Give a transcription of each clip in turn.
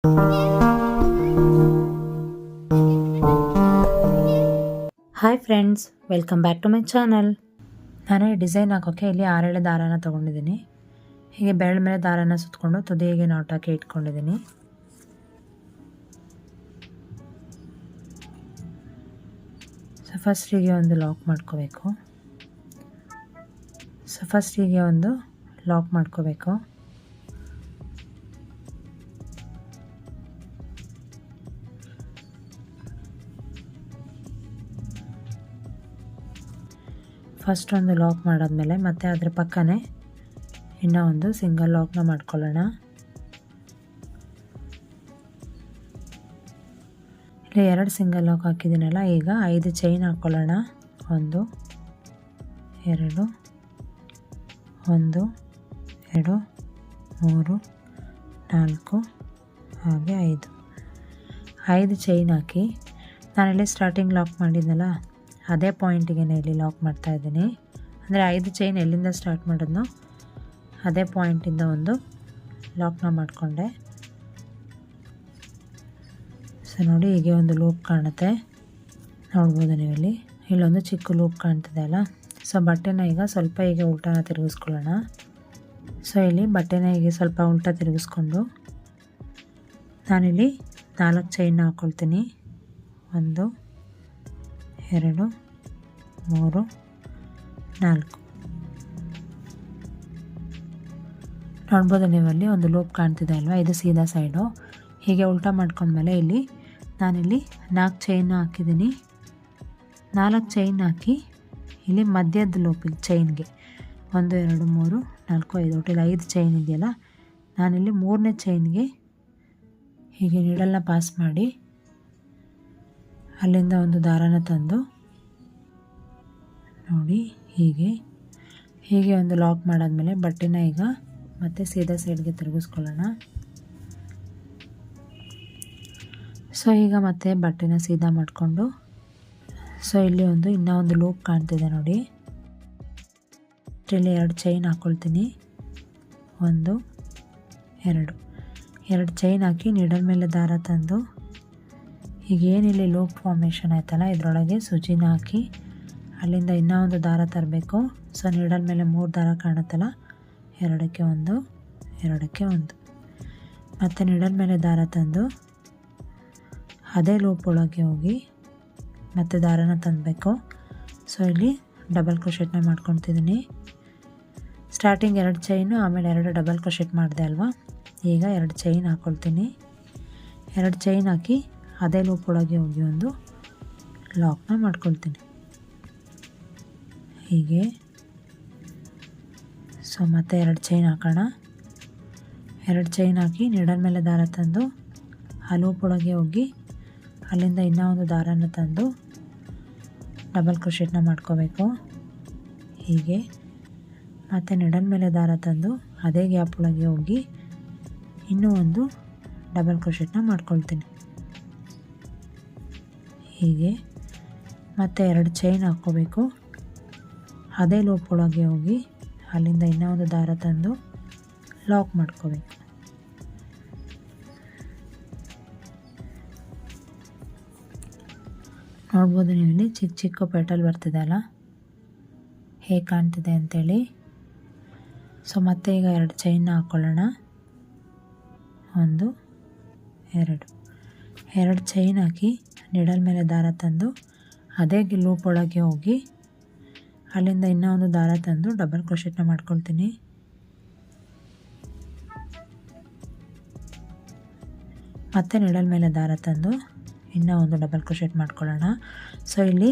Hi friends, welcome back to my channel. ನಾನು ಈ design ಹಾಕೋಕ್ಕೆ ಇಲ್ಲಿ 6 ದಾರಾನ ತೊಗೊಂಡಿದ್ದೀನಿ. ಹೀಗೆ ಬೆರಳ ಮೇಲೆ ದಾರಾನ ಸುತ್ತಕೊಂಡು ತುದಿಗೆ ನಾಟ್ ಹಾಕಿ ಇಟ್ಕೊಂಡಿದ್ದೀನಿ. ಸೊ ಫಸ್ಟಿಗೆ ಒಂದು ಲಾಕ್ ಮಾಡ್ಕೋಬೇಕು. ಫಸ್ಟ್ ಒಂದು ಲಾಕ್ ಮಾಡಾದ್ಮೇಲೆ ಮತ್ತೆ ಅದರ ಪಕ್ಕನೇ ಇನ್ನೂ ಒಂದು ಸಿಂಗಲ್ ಲಾಕ್ನ ಮಾಡ್ಕೊಳ್ಳೋಣ. ಇಲ್ಲಿ 2 ಸಿಂಗಲ್ ಲಾಕ್ ಹಾಕಿದ್ದೀನಲ್ಲ, ಈಗ 5 ಚೈನ್ ಹಾಕ್ಕೊಳ್ಳೋಣ. 1 2 1 2 3 4 ಹಾಗೆ 5 ಚೈನ್ ಹಾಕಿ ನಾನಿಲ್ಲಿ ಸ್ಟಾರ್ಟಿಂಗ್ ಲಾಕ್ ಮಾಡಿದ್ನಲ್ಲ ಅದೇ ಪಾಯಿಂಟಿಗೆ ಇಲ್ಲಿ ಲಾಕ್ ಮಾಡ್ತಾ ಇದ್ದೀನಿ. ಅಂದರೆ 5 ಚೈನ್ ಎಲ್ಲಿಂದ ಸ್ಟಾರ್ಟ್ ಮಾಡಿದ್ನೋ ಅದೇ ಪಾಯಿಂಟಿಂದ ಒಂದು ಲಾಕ್ನ ಮಾಡಿಕೊಂಡೆ. ಸೊ ನೋಡಿ, ಹೀಗೆ ಒಂದು ಲೂಪ್ ಕಾಣುತ್ತೆ, ನೋಡ್ಬೋದು ನೀವಿಲ್ಲಿ. ಇಲ್ಲೊಂದು ಚಿಕ್ಕ ಲೂಪ್ ಕಾಣ್ತಿದೆ ಅಲ್ಲ. ಸೊ ಬಟ್ಟೆನ ಈಗ ಸ್ವಲ್ಪ ಹೀಗೆ ಉಲ್ಟಾನ ತಿರುಗಿಸ್ಕೊಳ್ಳೋಣ. ಸೊ ಇಲ್ಲಿ ಬಟ್ಟೆನ ಹೀಗೆ ಸ್ವಲ್ಪ ಉಲ್ಟಾ ತಿರುಗಿಸ್ಕೊಂಡು ನಾನಿಲ್ಲಿ 4 ಚೈನ್ ಹಾಕ್ಕೊಳ್ತೀನಿ. 1 2 3 4 ನೋಡ್ಬೋದು ನೀವಲ್ಲಿ ಒಂದು ಲೂಪ್ ಕಾಣ್ತಿದೆ ಅಲ್ವಾ, ಇದು ಸೀದಾ ಸೈಡು. ಹೀಗೆ ಉಲ್ಟಾ ಮಾಡ್ಕೊಂಡ್ಮೇಲೆ ಇಲ್ಲಿ ನಾನಿಲ್ಲಿ 4 ಚೈನ್ ಹಾಕಿದ್ದೀನಿ. 4 ಚೈನ್ ಹಾಕಿ ಇಲ್ಲಿ ಮಧ್ಯದ ಲೂಪಿಗೆ ಚೈನ್ಗೆ 1 2 3 4 5 ಒಟ್ಟಿಗೆ 5 ಚೈನ್ ಇದೆಯಲ್ಲ, ನಾನಿಲ್ಲಿ 3ನೇ ಚೈನ್ಗೆ ಹೀಗೆ ನೀಡಲ್ನ ಪಾಸ್ ಮಾಡಿ ಅಲ್ಲಿಂದ ಒಂದು ದಾರಾನ ತಂದು ನೋಡಿ ಹೀಗೆ ಒಂದು ಲಾಕ್ ಮಾಡಾದ್ಮೇಲೆ ಬಟ್ಟೆನ ಈಗ ಮತ್ತೆ ಸೀದಾ ಸೈಡ್ಗೆ ತಿರುಗಿಸ್ಕೊಳ್ಳೋಣ. ಸೊ ಈಗ ಮತ್ತೆ ಬಟ್ಟೆನ ಸೀದಾ ಮಾಡಿಕೊಂಡು ಸೊ ಇಲ್ಲಿ ಇನ್ನೂ ಒಂದು ಲೂಪ್ ಕಾಣ್ತಿದೆ ನೋಡಿ. ಇಲ್ಲಿ 2 ಚೈನ್ ಹಾಕ್ಕೊಳ್ತೀನಿ. 1 2 ಚೈನ್ ಹಾಕಿ ನೀಡಲ್ ಮೇಲೆ ದಾರ ತಂದು ಹೀಗೇನಿಲ್ಲಿ ಲೂಪ್ ಫಾರ್ಮೇಷನ್ ಆಯ್ತಲ್ಲ, ಇದರೊಳಗೆ ಸೂಜಿನ ಹಾಕಿ ಅಲ್ಲಿಂದ ಇನ್ನೂ ಒಂದು ದಾರ ತರಬೇಕು. ಸೊ ನೀಡಲ್ ಮೇಲೆ 3 ದಾರ ಕಾಣುತ್ತಲ್ಲ, 2ಕ್ಕೆ 1 2ಕ್ಕೆ 1 ಮತ್ತು ನೀಡಲ್ ಮೇಲೆ ದಾರ ತಂದು ಅದೇ ಲೂಪ್ ಒಳಗೆ ಹೋಗಿ ಮತ್ತೆ ದಾರನ ತಂದಬೇಕು. ಸೊ ಇಲ್ಲಿ ಡಬಲ್ ಕ್ರೋಶೆಟ್ನ ಮಾಡ್ಕೊತಿದ್ದೀನಿ. ಸ್ಟಾರ್ಟಿಂಗ್ 2 ಚೈನು, ಆಮೇಲೆ 2 ಡಬಲ್ ಕ್ರೋಶೆಟ್ ಮಾಡಿದೆ ಅಲ್ವಾ. ಈಗ 2 ಚೈನ್ ಹಾಕ್ಕೊಳ್ತೀನಿ. 2 ಚೈನ್ ಹಾಕಿ ಅದೇ ಲೂಪ್ ಒಳಗೆ ಹೋಗಿ ಒಂದು ಲಾಕ್ನ ಮಾಡ್ಕೊಳ್ತೀನಿ ಹೀಗೆ. ಸೊ ಮತ್ತೆ 2 ಚೈನ್ ಹಾಕೋಣ. 2 ಚೈನ್ ಹಾಕಿ ನೀಡಲ್ ಮೇಲೆ ದಾರ ತಂದು ಆ ಲೂಪ್ ಒಳಗೆ ಹೋಗಿ ಅಲ್ಲಿಂದ ಇನ್ನೂ ಒಂದು ದಾರನ ತಂದು ಡಬಲ್ ಕ್ರೋಶೆಟ್ನ ಮಾಡ್ಕೋಬೇಕು ಹೀಗೆ. ಮತ್ತು ನೀಡಲ್ ಮೇಲೆ ದಾರ ತಂದು ಅದೇ ಗ್ಯಾಪ್ ಒಳಗೆ ಹೋಗಿ ಇನ್ನೂ ಒಂದು ಡಬಲ್ ಕ್ರೋಶೆಟ್ನ ಮಾಡ್ಕೊಳ್ತೀನಿ ಹೀಗೆ. ಮತ್ತು 2 ಚೈನ್ ಹಾಕ್ಕೋಬೇಕು. ಅದೇ ಲೂಪ್ ಒಳಗೆ ಹೋಗಿ ಅಲ್ಲಿಂದ ಇನ್ನೂ ಒಂದು ದಾರ ತಂದು ಲಾಕ್ ಮಾಡ್ಕೋಬೇಕು. ನೋಡ್ಬೋದು ನೀವಿಲ್ಲಿ ಚಿಕ್ಕ ಚಿಕ್ಕ ಪೆಟಲ್ ಬರ್ತಿದೆ ಅಲ್ಲ, ಹೇಗೆ ಕಾಣ್ತಿದೆ ಅಂತೇಳಿ. ಸೊ ಮತ್ತೆ ಈಗ 2 ಚೈನ್ನ ಹಾಕ್ಕೊಳ್ಳೋಣ. 1 2 ಚೈನ್ ಹಾಕಿ ನೀಡಲ್ ಮೇಲೆ ದಾರ ತಂದು ಅದೇ ಲೂಪ್ ಒಳಗೆ ಹೋಗಿ ಅಲ್ಲಿಂದ ಇನ್ನೂ ಒಂದು ದಾರ ತಂದು ಡಬಲ್ ಕ್ರೋಶೆಟ್ನ ಮಾಡ್ಕೊಳ್ತೀನಿ. ಮತ್ತೆ ನೀಡಲ್ ಮೇಲೆ ದಾರ ತಂದು ಇನ್ನೂ ಒಂದು ಡಬಲ್ ಕ್ರೋಶೆಟ್ ಮಾಡ್ಕೊಳ್ಳೋಣ. ಸೊ ಇಲ್ಲಿ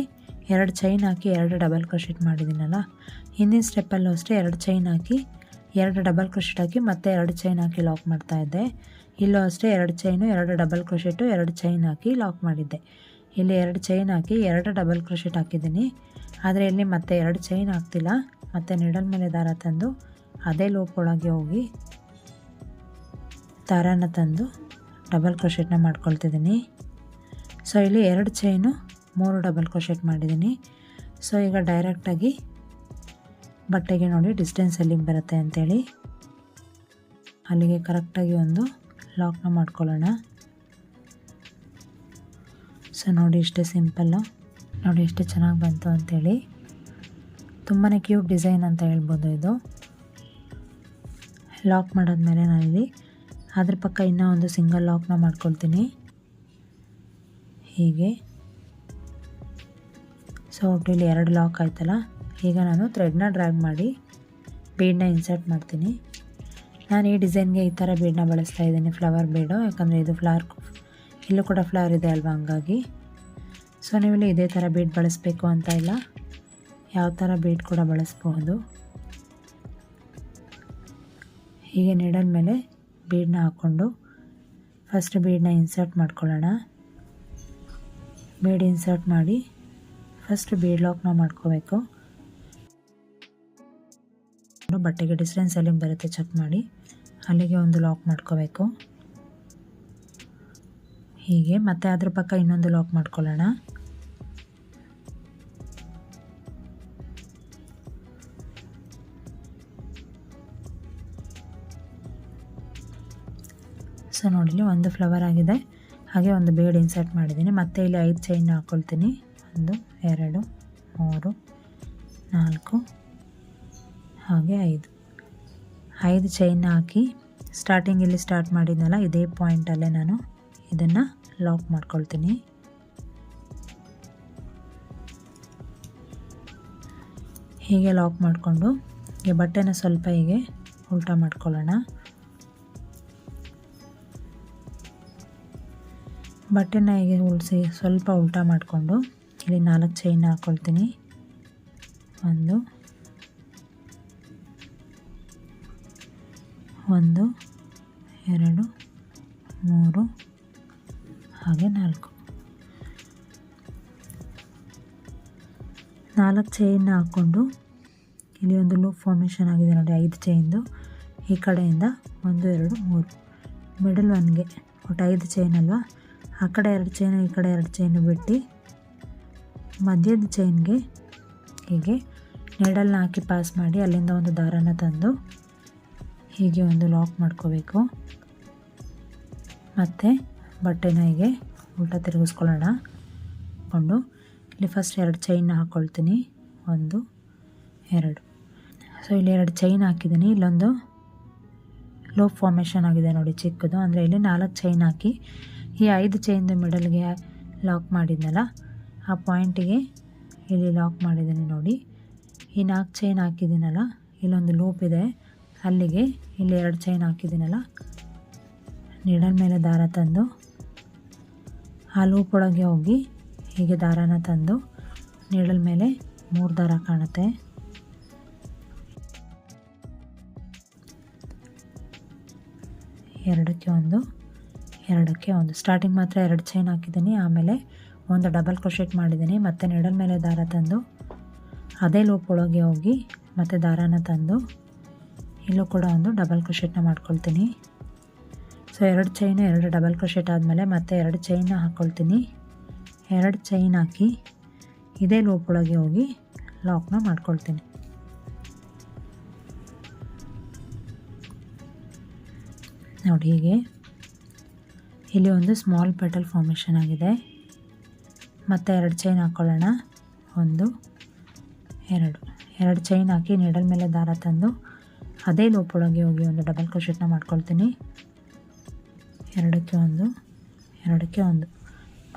2 ಚೈನ್ ಹಾಕಿ 2 ಡಬಲ್ ಕ್ರೋಶೆಟ್ ಮಾಡಿದ್ದೀನಲ್ಲ, ಹಿಂದಿನ ಸ್ಟೆಪ್ಪಲ್ಲೂ ಅಷ್ಟೇ 2 ಚೈನ್ ಹಾಕಿ 2 ಡಬಲ್ ಕ್ರೋಶೆಟ್ ಹಾಕಿ ಮತ್ತೆ 2 ಚೈನ್ ಹಾಕಿ ಲಾಕ್ ಮಾಡ್ತಾಯಿದ್ದೆ. ಇಲ್ಲೂ ಅಷ್ಟೇ 2 ಚೈನು 2 ಡಬಲ್ ಕ್ರೋಶೆಟು 2 ಚೈನ್ ಹಾಕಿ ಲಾಕ್ ಮಾಡಿದ್ದೆ. ಇಲ್ಲಿ 2 ಚೈನ್ ಹಾಕಿ 2 ಡಬಲ್ ಕ್ರೋಶೆಟ್ ಹಾಕಿದ್ದೀನಿ. ಆದರೆ ಇಲ್ಲಿ ಮತ್ತೆ 2 ಚೈನ್ ಹಾಕ್ತಿಲ್ಲ. ಮತ್ತು ನೀಡಲ್ ಮೇಲೆ ದಾರ ತಂದು ಅದೇ ಲೂಪ್ ಒಳಗೆ ಹೋಗಿ ದಾರಾನ ತಂದು ಡಬಲ್ ಕ್ರೋಶೆಟ್ನ ಮಾಡ್ಕೊಳ್ತಿದ್ದೀನಿ. ಸೊ ಇಲ್ಲಿ 2 ಚೈನು 3 ಡಬಲ್ ಕ್ರೋಶೆಟ್ ಮಾಡಿದ್ದೀನಿ. ಸೊ ಈಗ ಡೈರೆಕ್ಟಾಗಿ ಬಟ್ಟೆಗೆ ನೋಡಿ ಡಿಸ್ಟೆನ್ಸ್ ಎಲ್ಲಿಗೆ ಬರುತ್ತೆ ಅಂಥೇಳಿ ಅಲ್ಲಿಗೆ ಕರೆಕ್ಟಾಗಿ ಒಂದು ಲಾಕ್ನ ಮಾಡ್ಕೊಳ್ಳೋಣ. ಸೊ ನೋಡಿ ಇಷ್ಟೇ ಸಿಂಪಲ್ಲು, ನೋಡಿ ಎಷ್ಟು ಚೆನ್ನಾಗಿ ಬಂತು ಅಂಥೇಳಿ. ತುಂಬಾ ಕ್ಯೂಟ್ ಡಿಸೈನ್ ಅಂತ ಹೇಳ್ಬೋದು ಇದು. ಲಾಕ್ ಮಾಡಾದ್ಮೇಲೆ ನಾನಿಲ್ಲಿ ಅದ್ರ ಪಕ್ಕ ಇನ್ನೂ ಒಂದು ಸಿಂಗಲ್ ಲಾಕ್ನ ಮಾಡ್ಕೊಳ್ತೀನಿ ಹೀಗೆ. ಸೊ ಒಟ್ಟು ಇಲ್ಲಿ 2 ಲಾಕ್ ಆಯ್ತಲ್ಲ. ಈಗ ನಾನು ಥ್ರೆಡ್ನ ಡ್ರ್ಯಾಗ್ ಮಾಡಿ ಬೀಡನ್ನ ಇನ್ಸರ್ಟ್ ಮಾಡ್ತೀನಿ. ನಾನು ಈ ಡಿಸೈನ್ಗೆ ಈ ಥರ ಬೀಡನ್ನ ಬಳಸ್ತಾ ಇದ್ದೀನಿ, ಫ್ಲವರ್ ಬೀಡು. ಯಾಕಂದರೆ ಇದು ಫ್ಲವರ್, ಇಲ್ಲೂ ಕೂಡ ಫ್ಲವರ್ ಇದೆ ಅಲ್ವಾ, ಹಂಗಾಗಿ. ಸೊ ನೀವಿಲ್ಲಿ ಇದೇ ಥರ ಬೀಡ್ ಬಳಸಬೇಕು ಅಂತ ಇಲ್ಲ, ಯಾವ ಥರ ಬೀಡ್ ಕೂಡ ಬಳಸ್ಬೋದು. ಹೀಗೆ ನೀಡಲ್ ಮೇಲೆ ಬೀಡನ್ನ ಹಾಕ್ಕೊಂಡು ಫಸ್ಟ್ ಬೀಡನ್ನ ಇನ್ಸರ್ಟ್ ಮಾಡ್ಕೊಳ್ಳೋಣ. ಬೀಡ್ ಇನ್ಸರ್ಟ್ ಮಾಡಿ ಫಸ್ಟ್ ಬೀಡ್ ಲಾಕ್ನ ಮಾಡ್ಕೋಬೇಕು. ಬಟ್ಟೆಗೆ ಡಿಸ್ಟೆನ್ಸ್ ಎಲ್ಲಿಗೆ ಬರುತ್ತೆ ಚೆಕ್ ಮಾಡಿ ಅಲ್ಲಿಗೆ ಒಂದು ಲಾಕ್ ಮಾಡ್ಕೋಬೇಕು ಹೀಗೆ. ಮತ್ತೆ ಅದ್ರ ಪಕ್ಕ ಇನ್ನೊಂದು ಲಾಕ್ ಮಾಡ್ಕೊಳ್ಳೋಣ. ಸೊ ನೋಡಿ ಒಂದು ಫ್ಲವರ್ ಆಗಿದೆ, ಹಾಗೆ ಒಂದು ಬೇಡ್ ಇನ್ಸರ್ಟ್ ಮಾಡಿದ್ದೀನಿ. ಮತ್ತೆ ಇಲ್ಲಿ 5 ಚೈನ್ ಹಾಕ್ಕೊಳ್ತೀನಿ. 1 2 3 4 ಹಾಗೆ 5 ಚೈನ್ ಹಾಕಿ ಸ್ಟಾರ್ಟಿಂಗ್ ಇಲ್ಲಿ ಸ್ಟಾರ್ಟ್ ಮಾಡಿದ್ನಲ್ಲ ಇದೇ ಪಾಯಿಂಟಲ್ಲೇ ನಾನು ಇದನ್ನು ಲಾಕ್ ಮಾಡ್ಕೊಳ್ತೀನಿ. ಹೀಗೆ ಲಾಕ್ ಮಾಡಿಕೊಂಡು ಈ ಬಟ್ಟೆನ ಸ್ವಲ್ಪ ಹೀಗೆ ಉಲ್ಟಾ ಮಾಡ್ಕೊಳ್ಳೋಣ. ಬಟ್ಟೆನ ಹೀಗೆ ಉಳಿಸಿ ಸ್ವಲ್ಪ ಉಲ್ಟಾ ಮಾಡಿಕೊಂಡು ಇಲ್ಲಿ 4 ಚೈನ್ ಹಾಕ್ಕೊಳ್ತೀನಿ. 1 2 3 ಹಾಗೆ 4 ಚೈನ್ ಹಾಕ್ಕೊಂಡು ಇಲ್ಲಿ ಒಂದು ಲೂಪ್ ಫಾರ್ಮೇಷನ್ ಆಗಿದೆ ನೋಡಿ. 5 ಚೈನ್ದು ಈ ಕಡೆಯಿಂದ 1 2 3 ಮಿಡಲ್ ಒನ್ಗೆ ಒಟ್ಟು 5 ಚೈನ್ ಅಲ್ವಾ, ಆ ಕಡೆ 2 ಚೈನು ಈ ಕಡೆ 2 ಚೈನು ಬಿಟ್ಟು ಮಧ್ಯದ ಚೈನ್ಗೆ ಹೀಗೆ ನೀಡಲ್ನ ಹಾಕಿ ಪಾಸ್ ಮಾಡಿ ಅಲ್ಲಿಂದ ಒಂದು ದಾರನ ತಂದು ಹೀಗೆ ಒಂದು ಲಾಕ್ ಮಾಡ್ಕೋಬೇಕು. ಮತ್ತು ಬಟ್ಟೆನ ಹೀಗೆ ಉಲ್ಟಾ ತಿರುಗಿಸ್ಕೊಳ್ಳೋಣ. ಕೊಂಡು ಇಲ್ಲಿ ಫಸ್ಟ್ 2 ಚೈನ್ನ ಹಾಕ್ಕೊಳ್ತೀನಿ. 1 2. ಸೊ ಇಲ್ಲಿ 2 ಚೈನ್ ಹಾಕಿದ್ದೀನಿ. ಇಲ್ಲೊಂದು ಲೂಪ್ ಫಾರ್ಮೇಷನ್ ಆಗಿದೆ ನೋಡಿ ಚಿಕ್ಕದು, ಅಂದರೆ ಇಲ್ಲಿ 4 ಚೈನ್ ಹಾಕಿ ಈ 5 ಚೈನ್ದು ಮಿಡಲ್ಗೆ ಲಾಕ್ ಮಾಡಿದ್ನಲ್ಲ ಆ ಪಾಯಿಂಟಿಗೆ ಇಲ್ಲಿ ಲಾಕ್ ಮಾಡಿದ್ದೀನಿ ನೋಡಿ. ಈ 4 ಚೈನ್ ಹಾಕಿದ್ದೀನಲ್ಲ, ಇಲ್ಲೊಂದು ಲೂಪ್ ಇದೆ, ಅಲ್ಲಿಗೆ ಇಲ್ಲಿ 2 ಚೈನ್ ಹಾಕಿದ್ದೀನಲ್ಲ, ನೀಡಲ್ ಮೇಲೆ ದಾರ ತಂದು ಆ ಲೂಪ್ ಒಳಗೆ ಹೋಗಿ ಹೀಗೆ ದಾರನ ತಂದು ನೀಡಲ್ ಮೇಲೆ 3 ದಾರ ಕಾಣುತ್ತೆ. ಎರಡಕ್ಕೆ ಒಂದು ಸ್ಟಾರ್ಟಿಂಗ್ ಮಾತ್ರ 2 ಚೈನ್ ಹಾಕಿದ್ದೀನಿ, ಆಮೇಲೆ ಒಂದು ಡಬಲ್ ಕ್ರೋಶೆಟ್ ಮಾಡಿದ್ದೀನಿ. ಮತ್ತು ನೀಡಲ್ ಮೇಲೆ ದಾರ ತಂದು ಅದೇ ಲೂಪ್ ಒಳಗೆ ಹೋಗಿ ಮತ್ತು ದಾರನ ತಂದು ಇಲ್ಲೂ ಕೂಡ ಒಂದು ಡಬಲ್ ಕ್ರೋಶೆಟ್ನ ಮಾಡ್ಕೊಳ್ತೀನಿ. ಸೊ 2 ಚೈನು 2 ಡಬಲ್ ಕ್ರೋಶೆಟ್ ಆದಮೇಲೆ ಮತ್ತೆ 2 ಚೈನ್ನ ಹಾಕ್ಕೊಳ್ತೀನಿ. 2 ಚೈನ್ ಹಾಕಿ ಇದೇ ಲೂಪ್ ಒಳಗೆ ಹೋಗಿ ಲಾಕ್ನ ಮಾಡ್ಕೊಳ್ತೀನಿ. ನೋಡಿ ಹೀಗೆ ಇಲ್ಲಿ ಒಂದು ಸ್ಮಾಲ್ ಪೆಟಲ್ ಫಾರ್ಮೇಷನ್ ಆಗಿದೆ. ಮತ್ತು 2 ಚೈನ್ ಹಾಕ್ಕೊಳ್ಳೋಣ. 1 2 ಚೈನ್ ಹಾಕಿ ನೀಡಲ್ ಮೇಲೆ ದಾರ ತಂದು ಅದೇ ಲೂಪ್ ಒಳಗೆ ಹೋಗಿ ಒಂದು ಡಬಲ್ ಕ್ರೋಶೆಟ್ನ ಮಾಡ್ಕೊಳ್ತೀನಿ. ಎರಡಕ್ಕೆ ಒಂದು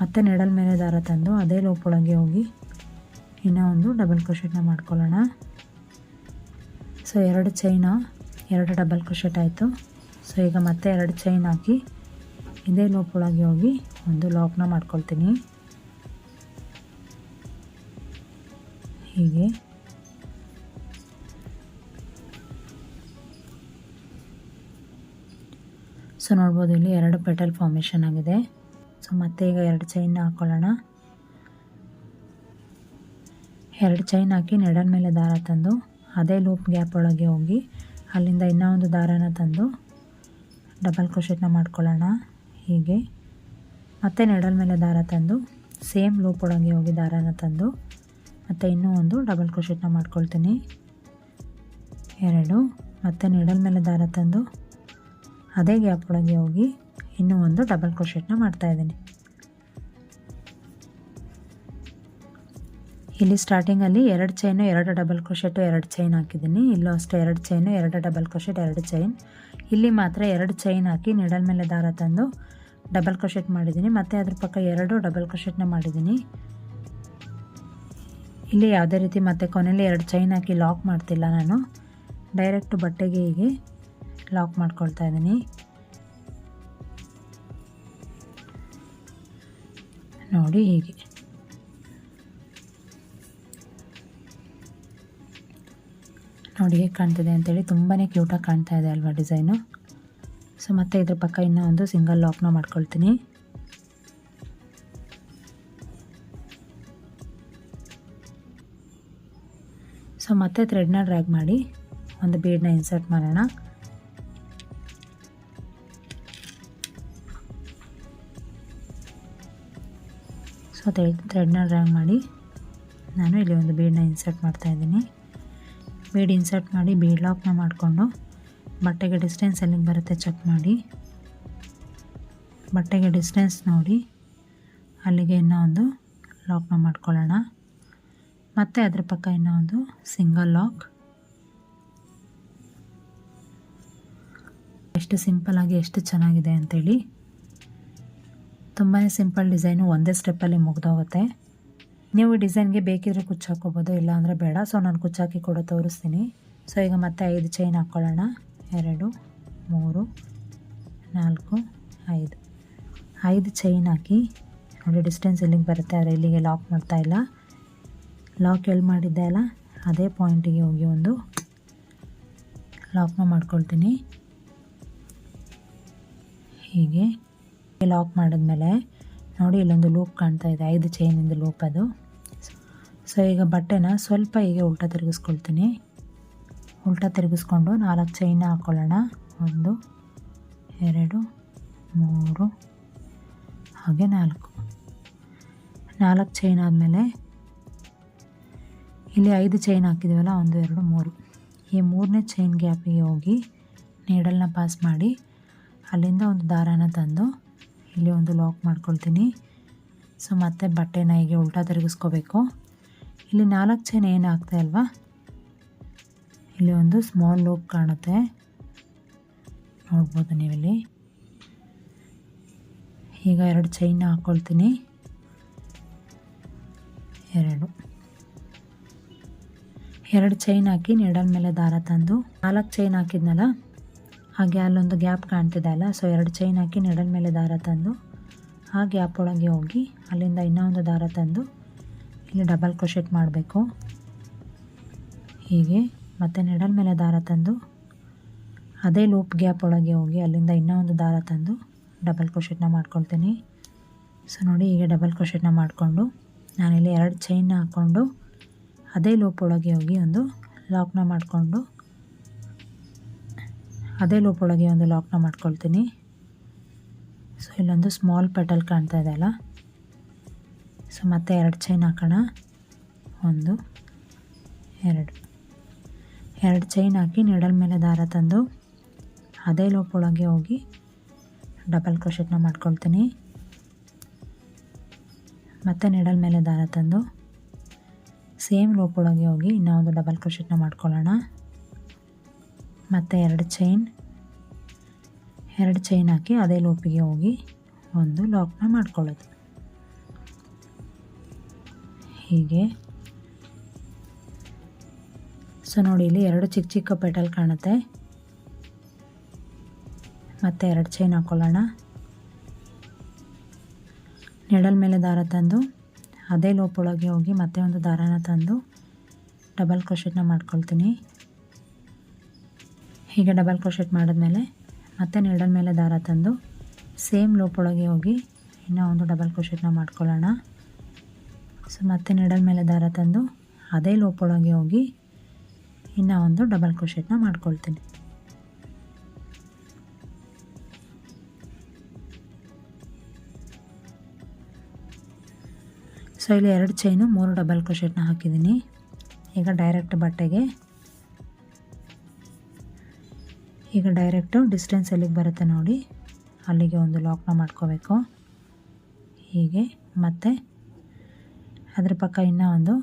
ಮತ್ತು ನೀಡಲ್ ಮೇಲೆ ದಾರ ತಂದು ಅದೇ ಲೂಪ್ ಒಳಗೆ ಹೋಗಿ ಇನ್ನೂ ಒಂದು ಡಬಲ್ ಕ್ರೋಶೆಟ್ನ ಮಾಡ್ಕೊಳ್ಳೋಣ. ಸೊ 2 ಚೈನ 2 ಡಬಲ್ ಕ್ರೋಶೆಟ್ ಆಯಿತು. ಸೊ ಈಗ ಮತ್ತೆ 2 ಚೈನ್ ಹಾಕಿ ಇದೇ ಲೂಪ್ ಒಳಗೆ ಹೋಗಿ ಒಂದು ಲಾಕ್ನ ಮಾಡ್ಕೊಳ್ತೀನಿ ಹೀಗೆ. ಸೊ ನೋಡ್ಬೋದು ಇಲ್ಲಿ 2 ಪೆಟಲ್ ಫಾರ್ಮೇಷನ್ ಆಗಿದೆ. ಸೊ ಮತ್ತೆ ಈಗ 2 ಚೈನ್ನ ಹಾಕ್ಕೊಳ್ಳೋಣ. 2 ಚೈನ್ ಹಾಕಿ ನೀಡಲ್ ಮೇಲೆ ದಾರ ತಂದು ಅದೇ ಲೂಪ್ ಗ್ಯಾಪ್ ಒಳಗೆ ಹೋಗಿ ಅಲ್ಲಿಂದ ಇನ್ನೂ ಒಂದು ದಾರನ ತಂದು ಡಬಲ್ ಕ್ರೋಶೆಟ್ನ ಮಾಡ್ಕೊಳ್ಳೋಣ ಹೀಗೆ. ಮತ್ತೆ ನೀಡಲ್ ಮೇಲೆ ದಾರ ತಂದು ಸೇಮ್ ಲೂಪ್ ಒಳಗೆ ಹೋಗಿ ದಾರನ ತಂದು ಮತ್ತು ಇನ್ನೂ ಒಂದು ಡಬಲ್ ಕ್ರೋಶೆಟ್ನ ಮಾಡ್ಕೊಳ್ತೀನಿ 2. ಮತ್ತು ನೀಡಲ್ ಮೇಲೆ ದಾರ ತಂದು ಅದೇ ಗ್ಯಾಪ್ ಒಳಗೆ ಹೋಗಿ ಇನ್ನೂ ಒಂದು ಡಬಲ್ ಕ್ರೋಶೆಟ್ನ ಮಾಡ್ತಾಯಿದ್ದೀನಿ. ಇಲ್ಲಿ ಸ್ಟಾರ್ಟಿಂಗಲ್ಲಿ 2 ಚೈನು 2 ಡಬಲ್ ಕ್ರೋಶೆಟು 2 ಚೈನ್ ಹಾಕಿದ್ದೀನಿ. ಇಲ್ಲೂ ಅಷ್ಟೇ 2 ಚೈನು 2 ಡಬಲ್ ಕ್ರೋಶೆಟ್ 2 ಚೈನ್. ಇಲ್ಲಿ ಮಾತ್ರ 2 ಚೈನ್ ಹಾಕಿ ನೀಡಲ್ ಮೇಲೆ ದಾರ ತಂದು ಡಬಲ್ ಕ್ರೋಶೆಟ್ ಮಾಡಿದ್ದೀನಿ. ಮತ್ತು ಅದ್ರ ಪಕ್ಕ 2 ಡಬಲ್ ಕ್ರೋಶೆಟ್ನ ಮಾಡಿದ್ದೀನಿ. ಇಲ್ಲಿ ಯಾವುದೇ ರೀತಿ ಮತ್ತೆ ಕೊನೆಯಲ್ಲಿ 2 ಚೈನ್ ಹಾಕಿ ಲಾಕ್ ಮಾಡ್ತಿಲ್ಲ, ನಾನು ಡೈರೆಕ್ಟ್ ಬಟ್ಟೆಗೆ ಹೀಗೆ ಲಾಕ್ ಮಾಡ್ಕೊಳ್ತಾ ಇದ್ದೀನಿ. ನೋಡಿ ಹೀಗೆ ನೋಡಿ ಹೇಗೆ ಕಾಣ್ತಿದೆ ಅಂತೇಳಿ, ತುಂಬಾ ಕ್ಯೂಟಾಗಿ ಕಾಣ್ತಾ ಇದೆ ಅಲ್ವಾ ಡಿಸೈನು. ಸೊ ಮತ್ತೆ ಇದ್ರ ಪಕ್ಕ ಇನ್ನೂ ಒಂದು ಸಿಂಗಲ್ ಲಾಕ್ನ ಮಾಡ್ಕೊಳ್ತೀನಿ. ಸೊ ಮತ್ತೆ ಥ್ರೆಡ್ನ ಡ್ರ್ಯಾಗ್ ಮಾಡಿ ಒಂದು ಬೀಡನ್ನ ಇನ್ಸರ್ಟ್ ಮಾಡೋಣ. ಸೊ ಥ್ರೆಡ್ನ ಡ್ರ್ಯಾಗ್ ಮಾಡಿ ನಾನು ಇಲ್ಲಿ ಒಂದು ಬೀಡನ್ನ ಇನ್ಸರ್ಟ್ ಮಾಡ್ತಾಯಿದ್ದೀನಿ. ಬೀಡ್ ಇನ್ಸರ್ಟ್ ಮಾಡಿ ಬೀಡ್ ಲಾಕ್ನ ಮಾಡಿಕೊಂಡು ಬಟ್ಟೆಗೆ ಡಿಸ್ಟೆನ್ಸ್ ಎಲ್ಲಿಗೆ ಬರುತ್ತೆ ಚೆಕ್ ಮಾಡಿ, ಬಟ್ಟೆಗೆ ಡಿಸ್ಟೆನ್ಸ್ ನೋಡಿ ಅಲ್ಲಿಗೆ ಇನ್ನೂ ಒಂದು ಲಾಕ್ನ ಮಾಡ್ಕೊಳ್ಳೋಣ. ಮತ್ತು ಅದ್ರ ಪಕ್ಕ ಇನ್ನೂ ಒಂದು ಸಿಂಗಲ್ ಲಾಕ್. ಎಷ್ಟು ಸಿಂಪಲ್ಲಾಗಿ ಎಷ್ಟು ಚೆನ್ನಾಗಿದೆ ಅಂಥೇಳಿ. ತುಂಬಾ ಸಿಂಪಲ್ ಡಿಸೈನು, ಒಂದೇ ಸ್ಟೆಪ್ಪಲ್ಲಿ ಮುಗ್ದೋಗುತ್ತೆ. ನೀವು ಈ ಡಿಸೈನ್ಗೆ ಬೇಕಿದ್ರೆ ಕುಚ್ಚು ಹಾಕ್ಕೋಬೋದು, ಇಲ್ಲಾಂದರೆ ಬೇಡ. ಸೊ ನಾನು ಕುಚ್ಚಾಕಿ ಕೂಡ ತೋರಿಸ್ತೀನಿ. ಸೊ ಈಗ ಮತ್ತೆ 5 ಚೈನ್ ಹಾಕ್ಕೊಳ್ಳೋಣ. 2 3 4 5 ಚೈನ್ ಹಾಕಿ ನೋಡಿ ಡಿಸ್ಟೆನ್ಸ್ ಎಲ್ಲಿಗೆ ಬರುತ್ತೆ, ಆದರೆ ಇಲ್ಲಿಗೆ ಲಾಕ್ ಮಾಡ್ತಾಯಿಲ್ಲ. ಲಾಕ್ ಎಲ್ಲಿ ಮಾಡಿದ್ದೆ ಅಲ್ಲ ಅದೇ ಪಾಯಿಂಟಿಗೆ ಹೋಗಿ ಒಂದು ಲಾಕ್ನ ಮಾಡ್ಕೊಳ್ತೀನಿ. ಹೀಗೆ ಲಾಕ್ ಮಾಡಿದ್ಮೇಲೆ ನೋಡಿ ಇಲ್ಲೊಂದು ಲೂಪ್ ಕಾಣ್ತಾ ಇದೆ, 5 ಚೈನಿಂದ ಲೂಪ್ ಅದು. ಸೊ ಈಗ ಬಟ್ಟೆನ ಸ್ವಲ್ಪ ಹೀಗೆ ಉಲ್ಟಾ ತಿರುಗಿಸ್ಕೊಳ್ತೀನಿ. ಉಲ್ಟಾ ತಿರುಗಿಸ್ಕೊಂಡು 4 ಚೈನ ಹಾಕ್ಕೊಳ್ಳೋಣ. 1 2 3 ಹಾಗೆ 4 ಚೈನ್ ಆದಮೇಲೆ ಇಲ್ಲಿ 5 ಚೈನ್ ಹಾಕಿದ್ದೀವಲ್ಲ, 1 2 3, ಈ 3ನೇ ಚೈನ್ ಗ್ಯಾಪಿಗೆ ಹೋಗಿ ನೀಡಲ್ನ ಪಾಸ್ ಮಾಡಿ ಅಲ್ಲಿಂದ ಒಂದು ದಾರಾನ ತಂದು ಇಲ್ಲಿ ಒಂದು ಲಾಕ್ ಮಾಡ್ಕೊಳ್ತೀನಿ. ಸೊ ಮತ್ತೆ ಬಟ್ಟೆನ ಹೀಗೆ ಉಲ್ಟಾ ತಿರುಗಿಸ್ಕೋಬೇಕು. ಇಲ್ಲಿ 4 ಚೈನ್ ಏನು ಆಗ್ತಾ ಅಲ್ವಾ, ಇಲ್ಲಿ ಒಂದು ಸ್ಮಾಲ್ ಲೂಪ್ ಕಾಣುತ್ತೆ, ನೋಡ್ಬೋದು ನೀವಿಲ್ಲಿ. ಈಗ 2 ಚೈನ್ನ ಹಾಕ್ಕೊಳ್ತೀನಿ. 2 ಚೈನ್ ಹಾಕಿ ನೀಡಲ್ ಮೇಲೆ ದಾರ ತಂದು 4 ಚೈನ್ ಹಾಕಿದ್ನಲ್ಲ, ಹಾಗೆ ಅಲ್ಲೊಂದು ಗ್ಯಾಪ್ ಕಾಣ್ತಿದೆ ಅಲ್ಲ, ಸೊ 2 ಚೈನ್ ಹಾಕಿ ನೀಡಲ್ ಮೇಲೆ ದಾರ ತಂದು ಆ ಗ್ಯಾಪ್ ಒಳಗೆ ಹೋಗಿ ಅಲ್ಲಿಂದ ಇನ್ನೂ ಒಂದು ದಾರ ತಂದು ಇಲ್ಲಿ ಡಬಲ್ ಕ್ರೋಶೆಟ್ ಮಾಡಬೇಕು. ಹೀಗೆ ಮತ್ತೆ ನೀಡಲ್ ಮೇಲೆ ದಾರ ತಂದು ಅದೇ ಲೂಪ್ ಗ್ಯಾಪ್ ಒಳಗೆ ಹೋಗಿ ಅಲ್ಲಿಂದ ಇನ್ನೂ ಒಂದು ದಾರ ತಂದು ಡಬಲ್ ಕ್ರೋಶೆಟ್ನ ಮಾಡ್ಕೊಳ್ತೀನಿ. ಸೊ ನೋಡಿ ಹೀಗೆ ಡಬಲ್ ಕ್ರೋಶೆಟ್ನ ಮಾಡಿಕೊಂಡು ನಾನಿಲ್ಲಿ 2 ಚೈನ್ನ ಹಾಕ್ಕೊಂಡು ಅದೇ ಲೂಪ್ ಒಳಗೆ ಹೋಗಿ ಒಂದು ಲಾಕ್ನ ಮಾಡಿಕೊಂಡು ಅದೇ ಲೂಪ್ ಒಳಗೆ ಒಂದು ಲಾಕ್ನ ಮಾಡ್ಕೊಳ್ತೀನಿ. ಸೊ ಇಲ್ಲೊಂದು ಸ್ಮಾಲ್ ಪೆಟಲ್ ಕಾಣ್ತಾ ಇದೆ ಅಲ್ಲ, ಸೊ ಮತ್ತೆ 2 ಚೈನ್ ಹಾಕೋಣ. 1 2 ಚೈನ್ ಹಾಕಿ ನೀಡಲ್ ಮೇಲೆ ದಾರ ತಂದು ಅದೇ ಲೂಪ್ ಒಳಗೆ ಹೋಗಿ ಡಬಲ್ ಕ್ರೋಶೆಟ್ನ ಮಾಡ್ಕೊಳ್ತೀನಿ. ಮತ್ತೆ ನೀಡಲ್ ಮೇಲೆ ದಾರ ತಂದು ಸೇಮ್ ಲೂಪ್ ಒಳಗೆ ಹೋಗಿ ಇನ್ನೂ ಒಂದು ಡಬಲ್ ಕ್ರೋಶೆಟ್ನ ಮಾಡ್ಕೊಳ್ಳೋಣ. ಮತ್ತು 2 ಚೈನ್ ಹಾಕಿ ಅದೇ ಲೂಪಿಗೆ ಹೋಗಿ ಒಂದು ಲಾಕ್ನ ಮಾಡ್ಕೊಳ್ಳೋದು. ಹೀಗೆ ಸೊ ನೋಡಿ ಇಲ್ಲಿ 2 ಚಿಕ್ಕ ಚಿಕ್ಕ ಪೆಟಲ್ ಕಾಣುತ್ತೆ. ಮತ್ತು 2 ಚೈನ್ ಹಾಕ್ಕೊಳ್ಳೋಣ. ನೀಡಲ್ ಮೇಲೆ ದಾರ ತಂದು ಅದೇ ಲೂಪ್ ಒಳಗೆ ಹೋಗಿ ಮತ್ತೆ ಒಂದು ದಾರಾನ ತಂದು ಡಬಲ್ ಕ್ರೋಶೆಟ್ನ ಮಾಡ್ಕೊಳ್ತೀನಿ. ಹೀಗೆ ಡಬಲ್ ಕ್ರೋಶೆಟ್ ಮಾಡಿದ್ಮೇಲೆ ಮತ್ತೆ ನೀಡಲ್ ಮೇಲೆ ದಾರ ತಂದು ಸೇಮ್ ಲೂಪ್ ಒಳಗೆ ಹೋಗಿ ಇನ್ನೂ ಒಂದು ಡಬಲ್ ಕ್ರೋಶೆಟ್ನ ಮಾಡ್ಕೊಳ್ಳೋಣ. ಸೊ ಮತ್ತೆ ನೀಡಲ್ ಮೇಲೆ ದಾರ ತಂದು ಅದೇ ಲೂಪ್ ಒಳಗೆ ಹೋಗಿ ಇನ್ನೂ ಒಂದು ಡಬಲ್ ಕ್ರೋಶೆಟ್ನ ಮಾಡ್ಕೊಳ್ತೀನಿ. ಸೊ ಇಲ್ಲಿ 2 ಚೈನು 3 ಡಬಲ್ ಕ್ರೋಶೆಟ್ನ ಹಾಕಿದ್ದೀನಿ. ಈಗ ಡೈರೆಕ್ಟು ಡಿಸ್ಟೆನ್ಸ್ ಎಲ್ಲಿಗೆ ಬರುತ್ತೆ ನೋಡಿ ಅಲ್ಲಿಗೆ ಒಂದು ಲಾಕ್ನ ಮಾಡ್ಕೋಬೇಕು. ಹೀಗೆ ಮತ್ತು ಅದ್ರ ಪಕ್ಕ ಇನ್ನೂ ಒಂದು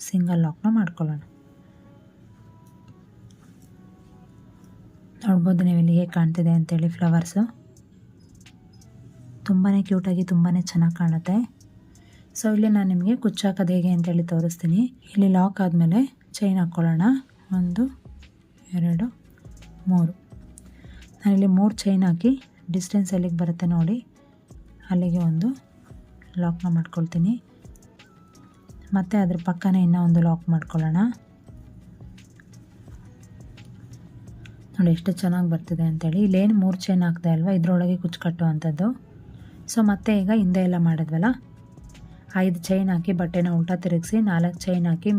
ಸಿಂಗಲ್ ಲಾಕ್ನ ಮಾಡ್ಕೊಳ್ಳೋಣ. ನೋಡ್ಬೋದು ನೀವು ಇಲ್ಲಿ ಹೇಗೆ ಕಾಣ್ತಿದೆ ಅಂತೇಳಿ ಫ್ಲವರ್ಸು ತುಂಬಾ ಕ್ಯೂಟಾಗಿ ತುಂಬಾ ಚೆನ್ನಾಗಿ ಕಾಣುತ್ತೆ. ಸೊ ಇಲ್ಲಿ ನಾನು ನಿಮಗೆ ಕುಚ್ಚಾಕೋದು ಹೇಗೆ ಅಂತೇಳಿ ತೋರಿಸ್ತೀನಿ. ಇಲ್ಲಿ ಲಾಕ್ ಆದಮೇಲೆ ಚೈನ್ ಹಾಕ್ಕೊಳ್ಳೋಣ. 1 2 3 ನಾನಿಲ್ಲಿ 3 ಚೈನ್ ಹಾಕಿ ಡಿಸ್ಟೆನ್ಸ್ ಎಲ್ಲಿಗೆ ಬರುತ್ತೆ ನೋಡಿ ಅಲ್ಲಿಗೆ ಒಂದು ಲಾಕ್ನ ಮಾಡ್ಕೊಳ್ತೀನಿ. ಮತ್ತು ಅದ್ರ ಪಕ್ಕನೇ ಇನ್ನೂ ಒಂದು ಲಾಕ್ ಮಾಡ್ಕೊಳ್ಳೋಣ. ನೋಡಿ ಎಷ್ಟು ಚೆನ್ನಾಗಿ ಬರ್ತಿದೆ ಅಂತೇಳಿ. ಇಲ್ಲೇನು 3 ಚೈನ್ ಹಾಕ್ದೆ ಅಲ್ವಾ, ಇದರೊಳಗೆ ಕುಚ್ಚು ಕಟ್ಟುವಂಥದ್ದು. ಸೊ ಮತ್ತೆ ಈಗ ಹಿಂದೆ ಎಲ್ಲ ಮಾಡಿದ್ವಲ್ಲ 5 ಚೈನ್ ಹಾಕಿ ಬಟ್ಟೆನ ಉಲ್ಟಾ ತಿರುಗಿಸಿ 4 ಚೈನ್ ಹಾಕಿ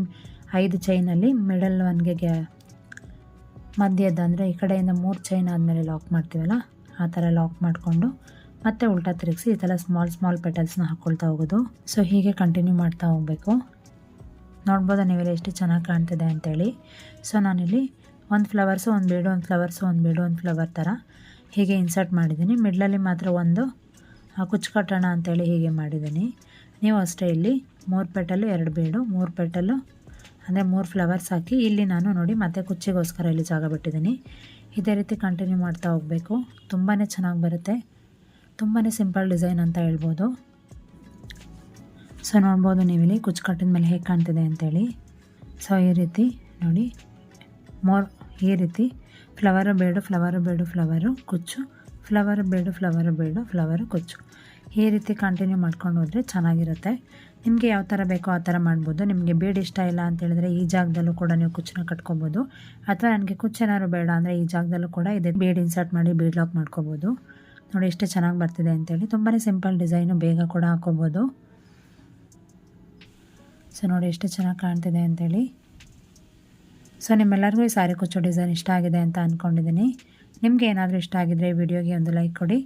5 ಚೈನಲ್ಲಿ ಮಿಡಲ್ ಒನ್ಗೆ ಮಧ್ಯದ ಅಂದರೆ ಈ ಕಡೆಯಿಂದ 3 ಚೈನ್ ಆದಮೇಲೆ ಲಾಕ್ ಮಾಡ್ತೀವಲ್ಲ ಆ ಥರ ಲಾಕ್ ಮಾಡಿಕೊಂಡು ಮತ್ತೆ ಉಲ್ಟಾ ತಿರುಗಿಸಿ ಈ ಥರ ಸ್ಮಾಲ್ ಪೆಟಲ್ಸ್ನ ಹಾಕ್ಕೊಳ್ತಾ ಹೋಗೋದು. ಸೊ ಹೀಗೆ ಕಂಟಿನ್ಯೂ ಮಾಡ್ತಾ ಹೋಗಬೇಕು. ನೋಡ್ಬೋದು ನೀವೆಲ್ಲ ಎಷ್ಟು ಚೆನ್ನಾಗಿ ಕಾಣ್ತಿದೆ ಅಂತೇಳಿ. ಸೊ ನಾನಿಲ್ಲಿ ಒಂದು ಫ್ಲವರ್ಸು ಒಂದು ಬೀಡು, ಒಂದು ಫ್ಲವರ್ಸು ಒಂದು ಬೀಡು, ಒಂದು ಫ್ಲವರ್ ಥರ ಹೀಗೆ ಇನ್ಸರ್ಟ್ ಮಾಡಿದ್ದೀನಿ. ಮಿಡ್ಲಲ್ಲಿ ಮಾತ್ರ ಒಂದು ಕುಚ್ಚು ಕಟ್ಟೋಣ ಅಂತೇಳಿ ಹೀಗೆ ಮಾಡಿದ್ದೀನಿ. ನೀವು ಅಷ್ಟೇ ಇಲ್ಲಿ 3 ಪೆಟಲ್ಲು 2 ಬೀಡು, 3 ಪೆಟಲ್ಲು ಅಂದರೆ 3 ಫ್ಲವರ್ಸ್ ಹಾಕಿ ಇಲ್ಲಿ ನಾನು ನೋಡಿ ಮತ್ತೆ ಕುಚ್ಚಿಗೋಸ್ಕರ ಇಲ್ಲಿ ಜಾಗ ಬಿಟ್ಟಿದ್ದೀನಿ. ಇದೇ ರೀತಿ ಕಂಟಿನ್ಯೂ ಮಾಡ್ತಾ ಹೋಗಬೇಕು. ತುಂಬಾ ಚೆನ್ನಾಗಿ ಬರುತ್ತೆ. ತುಂಬಾ ಸಿಂಪಲ್ ಡಿಸೈನ್ ಅಂತ ಹೇಳ್ಬೋದು. ಸೊ ನೋಡ್ಬೋದು ನೀವಿಲ್ಲಿ ಕುಚ್ಚು ಕಟ್ಟಿದ ಮೇಲೆ ಹೇಗೆ ಕಾಣ್ತಿದೆ ಅಂತೇಳಿ. ಸೊ ಈ ರೀತಿ ನೋಡಿ ಈ ರೀತಿ ಫ್ಲವರು ಬೇಡು ಫ್ಲವರು ಬೇಡು ಫ್ಲವರು ಕುಚ್ಚು, ಫ್ಲವರು ಬೇಡು ಫ್ಲವರು ಬೇಡು ಫ್ಲವರು ಕುಚ್ಚು, ಈ ರೀತಿ ಕಂಟಿನ್ಯೂ ಮಾಡ್ಕೊಂಡು ಹೋದರೆ ಚೆನ್ನಾಗಿರುತ್ತೆ. ನಿಮಗೆ ಯಾವ ಥರ ಬೇಕೋ ಆ ಥರ ಮಾಡ್ಬೋದು. ನಿಮಗೆ ಬೀಡ್ ಇಷ್ಟ ಇಲ್ಲ ಅಂತ ಹೇಳಿದ್ರೆ ಈ ಜಾಗದಲ್ಲೂ ಕೂಡ ನೀವು ಕುಚ್ಚನ್ನ ಕಟ್ಕೊಬೋದು. ಅಥವಾ ನನಗೆ ಕುಚ್ಚೇನಾದ್ರು ಬೇಡ ಅಂದರೆ ಈ ಜಾಗದಲ್ಲೂ ಕೂಡ ಇದೆ ಬೀಡ್ ಇನ್ಸರ್ಟ್ ಮಾಡಿ ಬೀಡ್ ಲಾಕ್ ಮಾಡ್ಕೋಬೋದು. ನೋಡಿ ಎಷ್ಟು ಚೆನ್ನಾಗಿ ಬರ್ತಿದೆ ಅಂತೇಳಿ. ತುಂಬಾ ಸಿಂಪಲ್ ಡಿಸೈನು, ಬೇಗ ಕೂಡ ಹಾಕೋಬೋದು. ಸೊ ನೋಡಿ ಎಷ್ಟು ಚೆನ್ನಾಗಿ ಕಾಣ್ತಿದೆ ಅಂತೇಳಿ. ಸೊ ನಿಮ್ಮೆಲ್ಲರಿಗೂ ಈ ಸಾರಿ ಕುಚ್ಚು ಡಿಸೈನ್ ಇಷ್ಟ ಆಗಿದೆ ಅಂತ ಅಂದ್ಕೊಂಡಿದ್ದೀನಿ. ನಿಮಗೆ ಏನಾದರೂ ಇಷ್ಟ ಆಗಿದ್ದರೆ ಈ ವಿಡಿಯೋಗೆ ಒಂದು ಲೈಕ್ ಕೊಡಿ.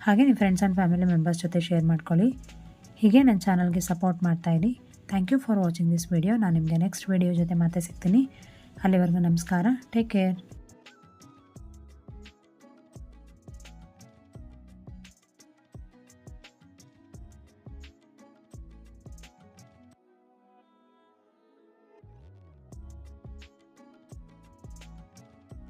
ಹಾಗೆ ನಿಮ್ಮ ಫ್ರೆಂಡ್ಸ್ ಆ್ಯಂಡ್ ಫ್ಯಾಮಿಲಿ ಮೆಂಬರ್ಸ್ ಜೊತೆ ಶೇರ್ ಮಾಡ್ಕೊಳ್ಳಿ. ಹೀಗೆ ನನ್ನ ಚಾನಲ್ಗೆ ಸಪೋರ್ಟ್ ಮಾಡ್ತಾಯಿರಿ. Thank you for watching this video. ನಾನು ನಿಮಗೆ ನೆಕ್ಸ್ಟ್ ವಿಡಿಯೋ ಜೊತೆ ಮತ್ತೆ ಸಿಗ್ತೀನಿ. ಅಲ್ಲಿವರೆಗೂ ನಮಸ್ಕಾರ. Take care.